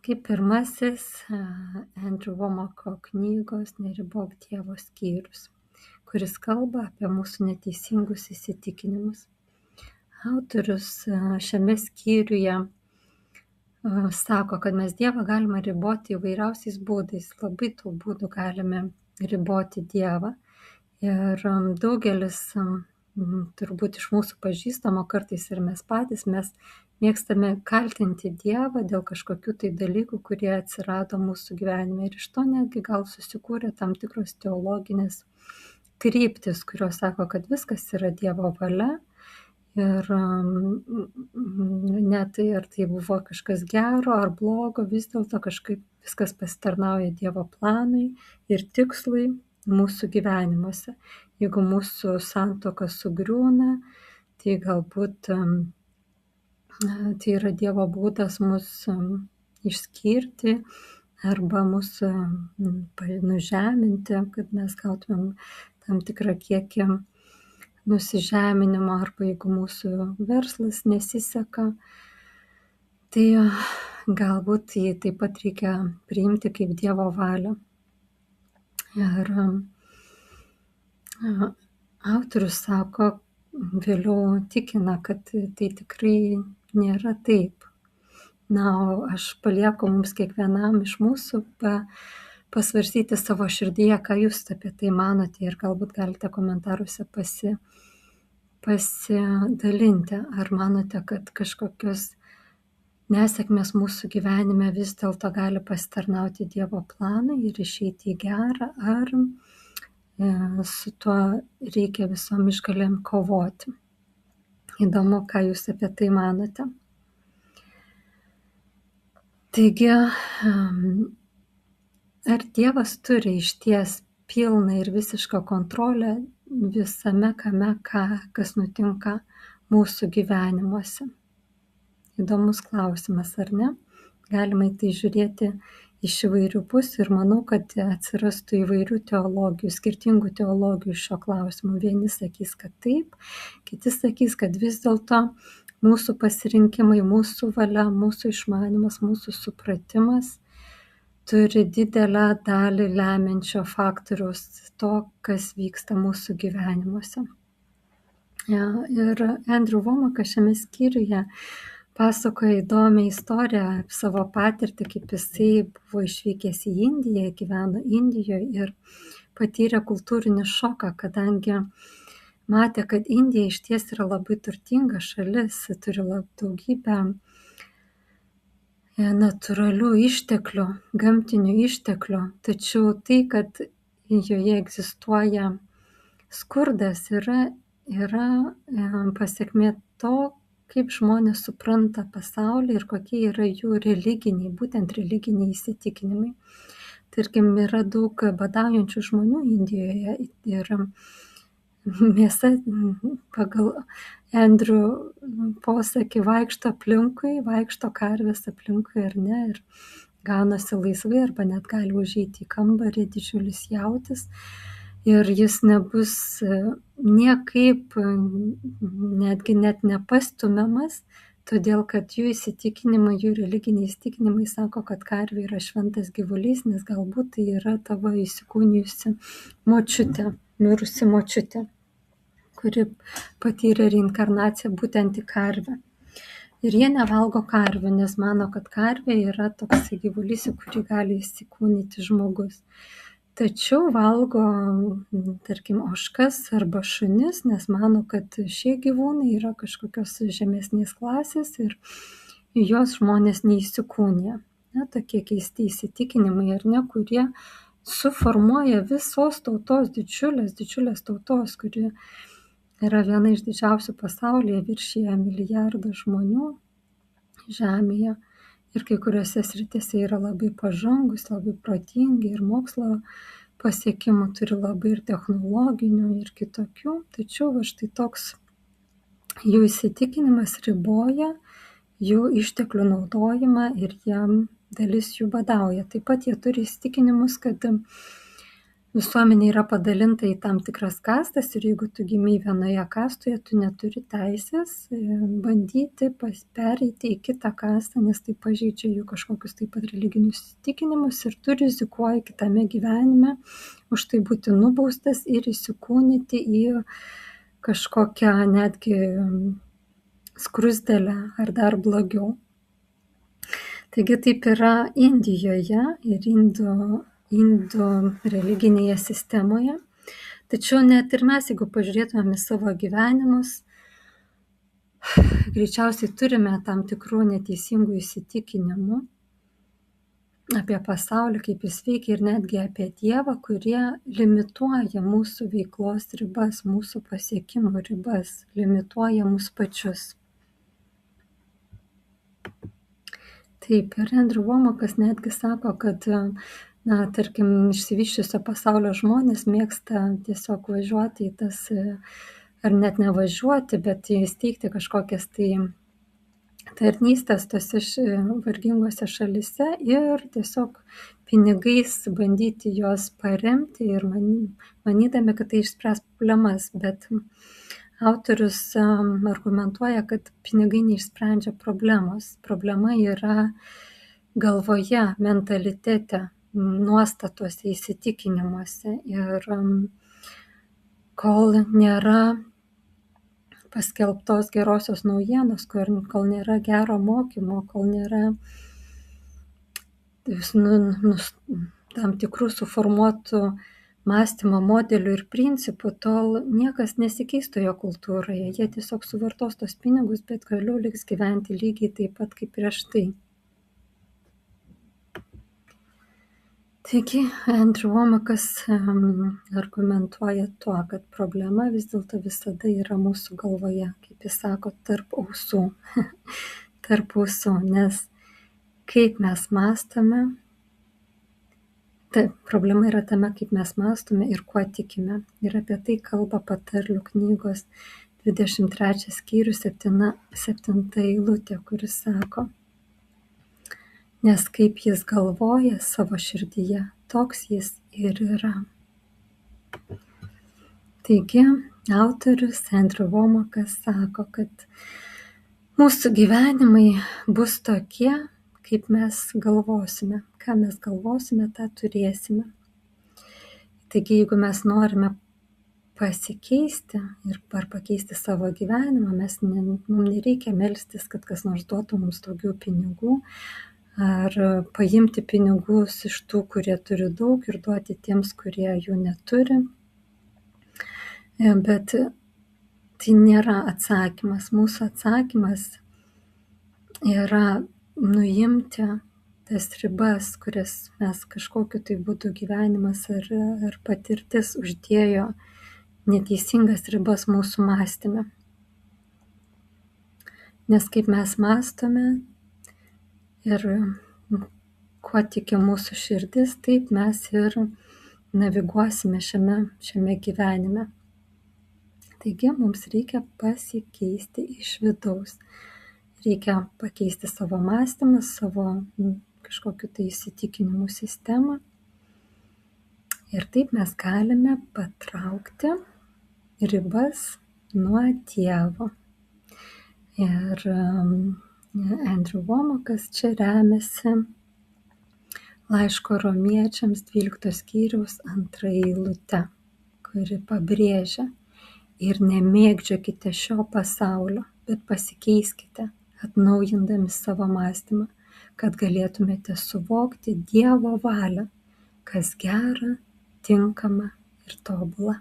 kaip pirmasis Andrew Womako knygos Neribok Dievo skyrius, kuris kalba apie mūsų neteisingus įsitikinimus. Autorius šiame skyriuje sako, kad mes Dievą galime riboti įvairiausiais būdais. Labai tų būdų galime riboti Dievą. Ir daugelis turbūt iš mūsų pažįstamo, kartais ir mes patys, mes mėgstame kaltinti Dievą dėl kažkokių tai dalykų, kurie atsirado mūsų gyvenime. Ir iš to netgi gal susikūrė tam tikros teologinės kryptis, kurios sako, kad viskas yra Dievo valia. Ir net ar tai buvo kažkas gero ar blogo, vis dėlto kažkaip viskas pasitarnauja Dievo planui ir tikslui mūsų gyvenimuose. Jeigu mūsų santuoka sugriūna, tai galbūt tai yra Dievo būdas mus išskirti arba mus nužeminti, kad mes gautumėm tam tikrą kiekį nusižeminimo, arba jeigu mūsų verslas nesiseka, tai galbūt jį taip pat reikia priimti kaip Dievo valią. Ir autorius sako, vėliau tikina, kad tai tikrai nėra taip. Na, o aš palieku mums kiekvienam iš mūsų pasvarsyti savo širdyje, ką jūs apie tai manote, ir galbūt galite komentaruose pasidalinti, ar manote, kad kažkokios nesėkmės mūsų gyvenime vis dėlto gali pasitarnauti Dievo planui ir išeiti į gerą, ar su tuo reikia visom išgalėm kovoti. Įdomu, ką jūs apie tai manote. Taigi, ar Dievas turi išties pilną ir visišką kontrolę visame kame, kas nutinka mūsų gyvenimuose? Įdomus klausimas, ar ne? Galima į tai žiūrėti iš įvairių pusių ir manau, kad atsirastų įvairių teologijų, skirtingų teologijų šio klausimu. Vieni sakys, kad taip, kiti sakys, kad vis dėlto mūsų pasirinkimai, mūsų valia, mūsų išmanimas, mūsų supratimas turi didelę dalį lemiančio faktoriaus to, kas vyksta mūsų gyvenimuose. Ir Andrew Womakas šiame skyriuje pasakoja įdomią istoriją apie savo patirtį, kaip jisai buvo išvykęs į Indiją, gyveno Indijoje ir patyrė kultūrinį šoką, kadangi matė, kad Indija išties yra labai turtinga šalis, turi daugybę natūralių išteklių, gamtinių išteklių, tačiau tai, kad joje egzistuoja skurdas, yra pasekmė to, kaip žmonės supranta pasaulį ir kokie yra jų būtent religiniai įsitikinimai. Tarkim, yra daug badaujančių žmonių Indijoje ir mėsa pagal Andrew posakį vaikšto karvės aplinkui ar ne, ir ganosi laisvai, arba net gali užeiti į kambarį didžiulis jautis. Ir jis nebus niekaip, netgi net nepastumiamas, todėl kad jų įsitikinimai, jų religiniai įsitikinimai sako, kad karvė yra šventas gyvulys, nes galbūt tai yra tavo įsikūnijusi močiutė, mirusi močiutė, kuri patyrė reinkarnaciją būtent į karvę. Ir jie nevalgo karvių, nes mano, kad karvė yra toks gyvulys, į kurį gali įsikūnyti žmogus. Tačiau valgo, tarkim, ožkas arba šunis, nes mano, kad šie gyvūnai yra kažkokios žemesnės klasės ir jos žmonės neįsikūnija. Tokie keisti įsitikinimai, ar ne, kurie suformuoja visos tautos, didžiulės tautos, kuri yra viena iš didžiausių pasaulyje, viršyje 1 milijardą žmonių žemėje. Ir kai kuriuose srityse yra labai pažangus, labai protingi, ir mokslo pasiekimų turi labai, ir technologinių, ir kitokių. Tačiau štai toks jų įsitikinimas riboja jų išteklių naudojimą ir jam dalis jų badauja. Taip pat jie turi įsitikinimus, kad visuomenė yra padalinta į tam tikras kastas ir jeigu tu gimei vienoje kastoje, tu neturi teisės bandyti pereiti į kitą kastą, nes tai pažeidžia jų kažkokius taip pat religinius įsitikinimus ir tu rizikuoji kitame gyvenime už tai būti nubaustas ir įsikūnyti į kažkokią netgi skrusdelę ar dar blogiau. Taigi taip yra Indijoje ir indų religinėje sistemoje. Tačiau net ir mes, jeigu pažiūrėtumėm į savo gyvenimus, greičiausiai turime tam tikrų neteisingų įsitikinimų apie pasaulį, kaip jis veikia ir netgi apie Dievą, kurie limituoja mūsų veiklos ribas, mūsų pasiekimų ribas, limituoja mus pačius. Taip, ir Andrew Womakas netgi sako, kad, tarkim, išsivysčiusio pasaulio žmonės mėgsta tiesiog važiuoti į tas, ar net nevažiuoti, bet įsteigti kažkokias tai tarnystės tose vargingose šalyse ir tiesiog pinigais bandyti juos paremti ir manydami, kad tai išspręs problemas, bet autorius argumentuoja, kad pinigai neišsprendžia problemos. Problema yra galvoje, mentalitete, nuostatuose, įsitikinimuose. Ir kol nėra paskelbtos gerosios naujienos, kol nėra gero mokymo, kol nėra tam tikrų suformuotų mąstymo modelių ir principų, tol niekas nesikeis toje kultūroje. Jie tiesiog suvartos tos pinigus, bet vėliau liks gyventi lygiai taip pat kaip prieš tai. Taigi, Andrew Womakas argumentuoja tuo, kad problema vis dėlto visada yra mūsų galvoje, kaip jis sako, tarp ausų. Tarp ausų, nes kaip mes mąstome, problema yra tame, kaip mes mąstome ir kuo tikime. Ir apie tai kalba Patarlių knygos 23 skyrius 7 eilutė, kuris sako: nes kaip jis galvoja savo širdyje, toks jis ir yra. Taigi, autorius Andrew Womakas sako, kad mūsų gyvenimai bus tokie, kaip mes galvosime. Ką mes galvosime, tą turėsime. Taigi, jeigu mes norime pasikeisti ir pakeisti savo gyvenimą, mums nereikia melstis, kad kas nors duotų mums daugiau pinigų, ar paimti pinigus iš tų, kurie turi daug ir duoti tiems, kurie jų neturi. Bet tai nėra atsakymas. Mūsų atsakymas yra nuimti tas ribas, kurias mes kažkokiu tai būdu gyvenimas ar patirtis uždėjo neteisingas ribas mūsų mąstyme. Nes kaip mes mąstome ir kuo tiki mūsų širdis, taip mes ir naviguosime šiame gyvenime. Taigi mums reikia pasikeisti iš vidaus. Reikia pakeisti savo mąstymą, savo kažkokiu tai įsitikinimų sistemą. Ir taip mes galime patraukti ribas nuo Dievo. Ir Andrew Womakas čia remiasi laiško Romiečiams 12 skyriaus 2 eilute, kuri pabrėžia: ir nemėgdžiokite šio pasaulio, bet pasikeiskite, atnaujindami savo mąstymą, kad galėtumėte suvokti Dievo valią, kas gera, tinkama ir tobula.